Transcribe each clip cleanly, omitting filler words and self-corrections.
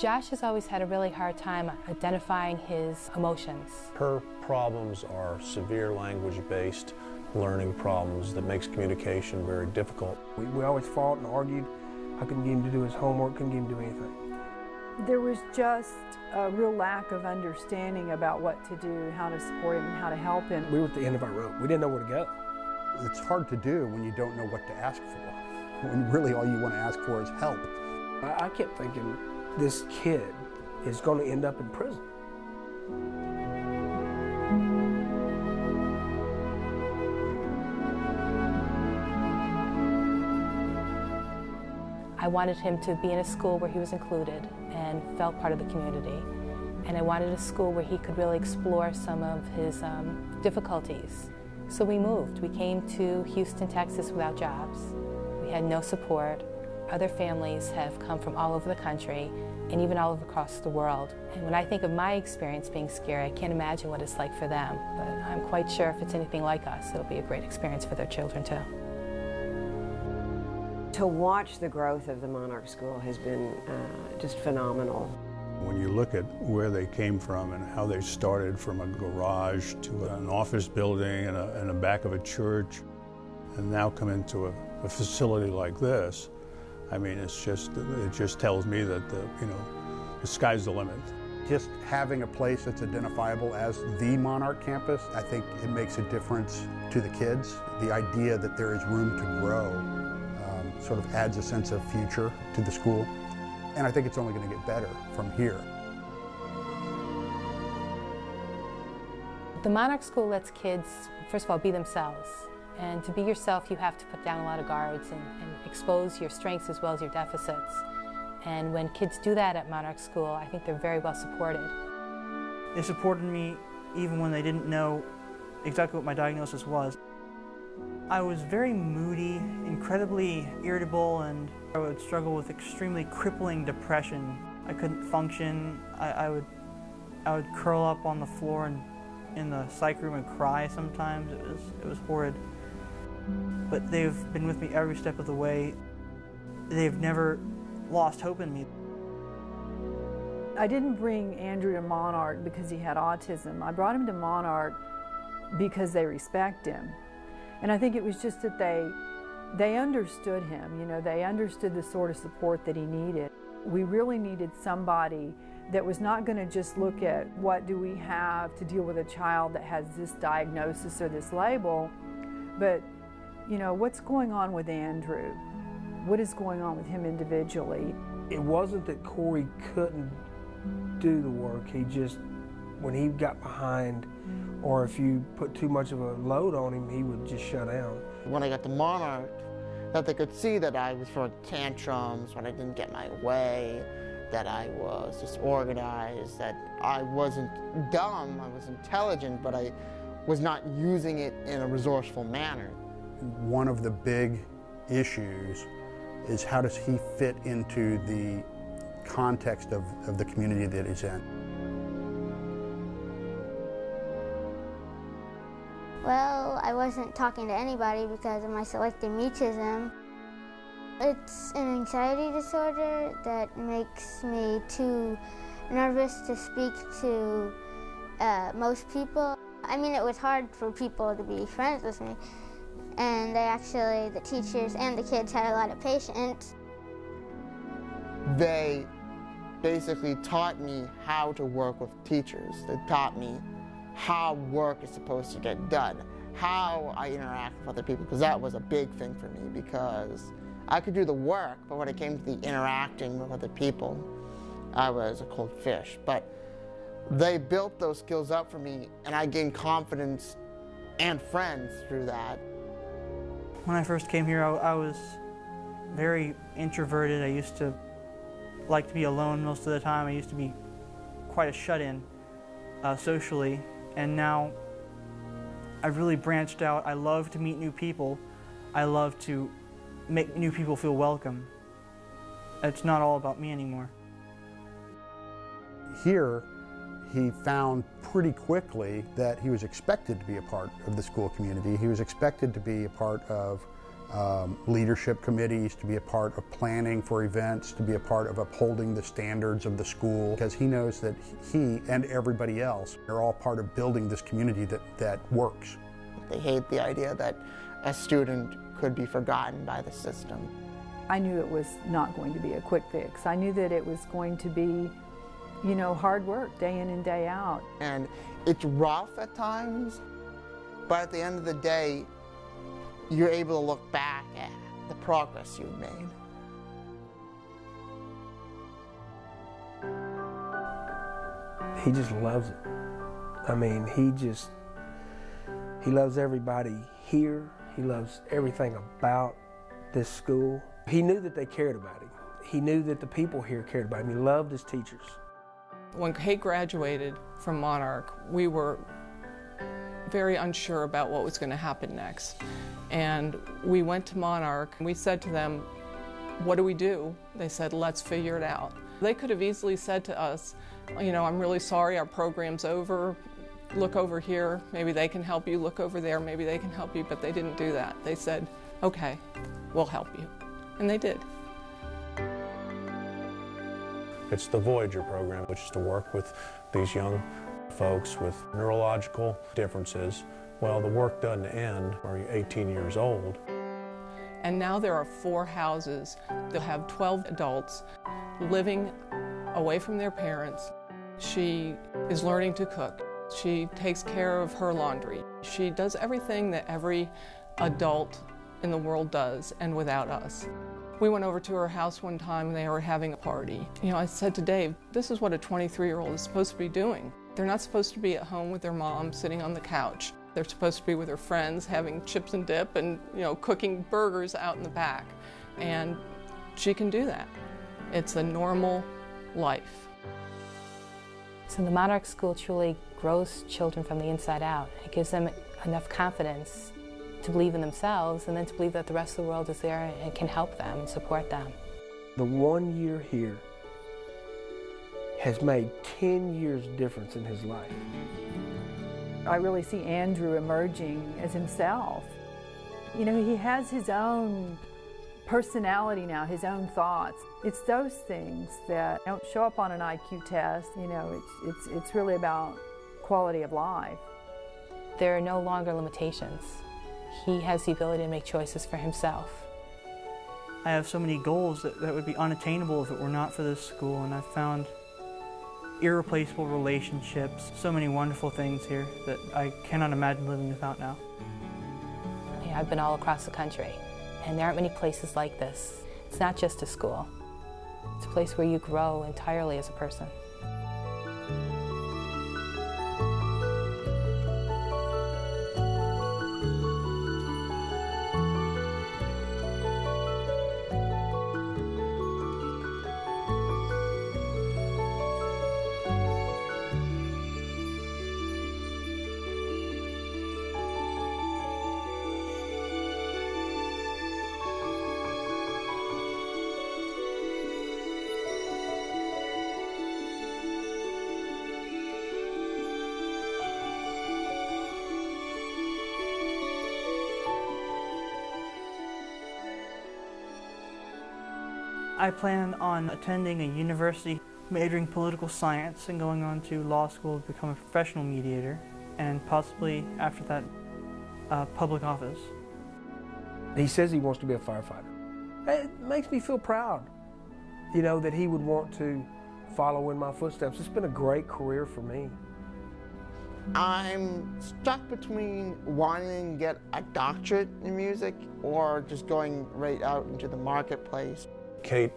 Josh has always had a really hard time identifying his emotions. Her problems are severe language-based learning problems that makes communication very difficult. We always fought and argued. I couldn't get him to do his homework, couldn't get him to do anything. There was just a real lack of understanding about what to do, how to support him, and how to help him. We were at the end of our rope. We didn't know where to go. It's hard to do when you don't know what to ask for, when really all you want to ask for is help. I kept thinking, this kid is going to end up in prison. I wanted him to be in a school where he was included and felt part of the community. And I wanted a school where he could really explore some of his difficulties. So we moved. We came to Houston, Texas without jobs. We had no support. Other families have come from all over the country and even all over across the world. And when I think of my experience being scary, I can't imagine what it's like for them. But I'm quite sure if it's anything like us, it'll be a great experience for their children too. To watch the growth of the Monarch School has been just phenomenal. When you look at where they came from and how they started from a garage to an office building and a back of a church, and now come into a facility like this, I mean, it just tells me that the sky's the limit. Just having a place that's identifiable as the Monarch campus, I think it makes a difference to the kids. The idea that there is room to grow sort of adds a sense of future to the school. And I think it's only going to get better from here. The Monarch School lets kids, first of all, be themselves. And to be yourself, you have to put down a lot of guards and expose your strengths as well as your deficits. And when kids do that at Monarch School, I think they're very well supported. They supported me even when they didn't know exactly what my diagnosis was. I was very moody, incredibly irritable, and I would struggle with extremely crippling depression. I couldn't function. I would curl up on the floor and in the psych room and cry sometimes. It was horrid. But they've been with me every step of the way. They've never lost hope in me. I didn't bring Andrew to Monarch because he had autism. I brought him to Monarch because they respect him. And I think it was just that they understood him, you know, they understood the sort of support that he needed. We really needed somebody that was not going to just look at what do we have to deal with a child that has this diagnosis or this label, but, you know, what's going on with Andrew? What is going on with him individually? It wasn't that Corey couldn't do the work, he just, when he got behind, or if you put too much of a load on him, he would just shut down. When I got to Monarch, that they could see that I was throwing tantrums when I didn't get my way, that I was disorganized, that I wasn't dumb, I was intelligent, but I was not using it in a resourceful manner. One of the big issues is how does he fit into the context of the community that he's in. Well, I wasn't talking to anybody because of my selective mutism. It's an anxiety disorder that makes me too nervous to speak to most people. I mean, it was hard for people to be friends with me, and the teachers and the kids had a lot of patience. They basically taught me how to work with teachers. They taught me how work is supposed to get done, how I interact with other people, because that was a big thing for me, because I could do the work, but when it came to the interacting with other people, I was a cold fish. But they built those skills up for me, and I gained confidence and friends through that. When I first came here, I was very introverted. I used to like to be alone most of the time. I used to be quite a shut-in socially. And now I've really branched out. I love to meet new people. I love to make new people feel welcome. It's not all about me anymore. Here, he found pretty quickly that he was expected to be a part of the school community. He was expected to be a part of leadership committees, to be a part of planning for events, to be a part of upholding the standards of the school, because he knows that he and everybody else are all part of building this community that works. They hate the idea that a student could be forgotten by the system. I knew it was not going to be a quick fix. I knew that it was going to be, you know, hard work day in and day out. And it's rough at times, but at the end of the day, you're able to look back at the progress you've made. He just loves it. I mean, he loves everybody here. He loves everything about this school. He knew that they cared about him. He knew that the people here cared about him. He loved his teachers. When Kate graduated from Monarch, we were very unsure about what was going to happen next. And we went to Monarch and we said to them, what do we do? They said, let's figure it out. They could have easily said to us, you know, I'm really sorry, our program's over. Look over here, maybe they can help you. Look over there, maybe they can help you. But they didn't do that. They said, okay, we'll help you. And they did. It's the Voyager program, which is to work with these young folks with neurological differences. Well, the work doesn't end when you're 18 years old. And now there are 4 houses. They'll have 12 adults living away from their parents. She is learning to cook. She takes care of her laundry. She does everything that every adult in the world does, and without us. We went over to her house one time and they were having a party. You know, I said to Dave, this is what a 23-year-old is supposed to be doing. They're not supposed to be at home with their mom sitting on the couch. They're supposed to be with their friends having chips and dip and, you know, cooking burgers out in the back. And she can do that. It's a normal life. So the Monarch School truly grows children from the inside out. It gives them enough confidence to believe in themselves and then to believe that the rest of the world is there and can help them and support them. The 1 year here has made 10 years difference in his life. I really see Andrew emerging as himself. You know, he has his own personality now, his own thoughts. It's those things that don't show up on an IQ test. You know, it's really about quality of life. There are no longer limitations. He has the ability to make choices for himself. I have so many goals that would be unattainable if it were not for this school, and I've found irreplaceable relationships, so many wonderful things here that I cannot imagine living without now. Yeah, I've been all across the country, and there aren't many places like this. It's not just a school. It's a place where you grow entirely as a person. I plan on attending a university, majoring political science, and going on to law school to become a professional mediator, and possibly after that, public office. He says he wants to be a firefighter. It makes me feel proud, you know, that he would want to follow in my footsteps. It's been a great career for me. I'm stuck between wanting to get a doctorate in music or just going right out into the marketplace. Kate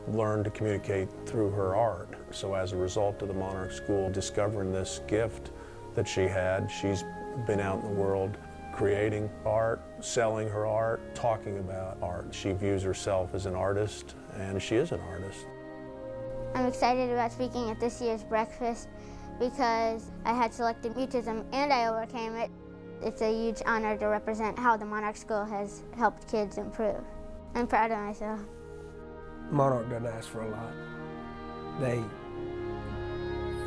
learned to communicate through her art. So as a result of the Monarch School discovering this gift that she had, she's been out in the world creating art, selling her art, talking about art. She views herself as an artist, and she is an artist. I'm excited about speaking at this year's breakfast because I had selective mutism and I overcame it. It's a huge honor to represent how the Monarch School has helped kids improve. I'm proud of myself. Monarch doesn't ask for a lot.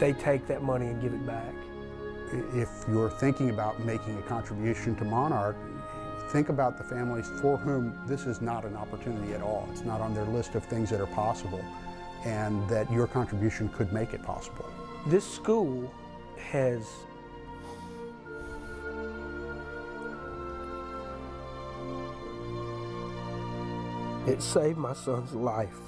They take that money and give it back. If you're thinking about making a contribution to Monarch, Think about the families for whom this is not an opportunity at all. It's not on their list of things that are possible, and that your contribution could make it possible. This school has it saved my son's life.